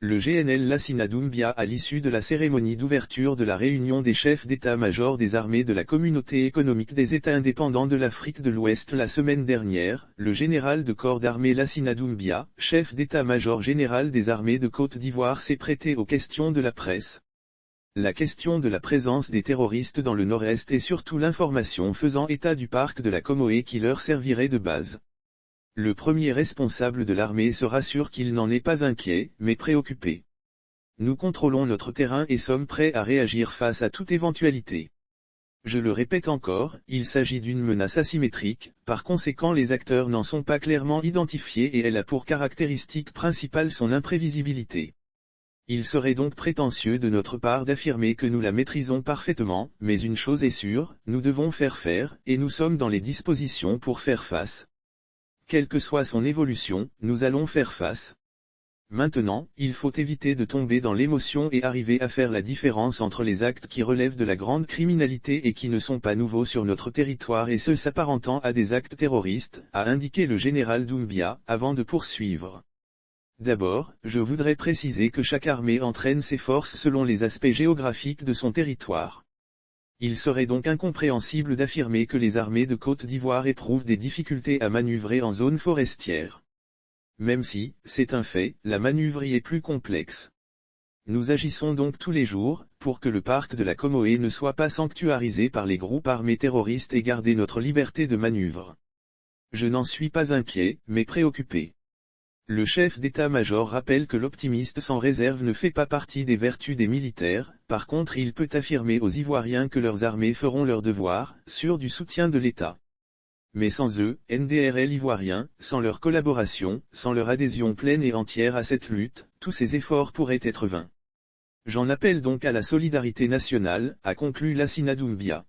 Le GNL Lassina Doumbia à l'issue de la cérémonie d'ouverture de la réunion des chefs d'état-major des armées de la Communauté économique des États indépendants de l'Afrique de l'Ouest la semaine dernière, le général de corps d'armée Lassina Doumbia, chef d'état-major général des armées de Côte d'Ivoire s'est prêté aux questions de la presse. La question de la présence des terroristes dans le nord-est et surtout l'information faisant état du parc de la Comoé qui leur servirait de base. Le premier responsable de l'armée se rassure qu'il n'en est pas inquiet, mais préoccupé. Nous contrôlons notre terrain et sommes prêts à réagir face à toute éventualité. Je le répète encore, il s'agit d'une menace asymétrique, par conséquent les acteurs n'en sont pas clairement identifiés et elle a pour caractéristique principale son imprévisibilité. Il serait donc prétentieux de notre part d'affirmer que nous la maîtrisons parfaitement, mais une chose est sûre, nous devons faire, et nous sommes dans les dispositions pour faire face. Quelle que soit son évolution, nous allons faire face. Maintenant, il faut éviter de tomber dans l'émotion et arriver à faire la différence entre les actes qui relèvent de la grande criminalité et qui ne sont pas nouveaux sur notre territoire et ceux s'apparentant à des actes terroristes, a indiqué le général Doumbia, avant de poursuivre. D'abord, je voudrais préciser que chaque armée entraîne ses forces selon les aspects géographiques de son territoire. Il serait donc incompréhensible d'affirmer que les armées de Côte d'Ivoire éprouvent des difficultés à manœuvrer en zone forestière. Même si, c'est un fait, la manœuvre y est plus complexe. Nous agissons donc tous les jours, pour que le parc de la Comoé ne soit pas sanctuarisé par les groupes armés terroristes et garder notre liberté de manœuvre. Je n'en suis pas inquiet, mais préoccupé. Le chef d'état-major rappelle que l'optimiste sans réserve ne fait pas partie des vertus des militaires, par contre il peut affirmer aux Ivoiriens que leurs armées feront leur devoir, sûrs du soutien de l'État. Mais sans eux, NDRL ivoiriens, sans leur collaboration, sans leur adhésion pleine et entière à cette lutte, tous ces efforts pourraient être vains. J'en appelle donc à la solidarité nationale, a conclu Lassina Doumbia.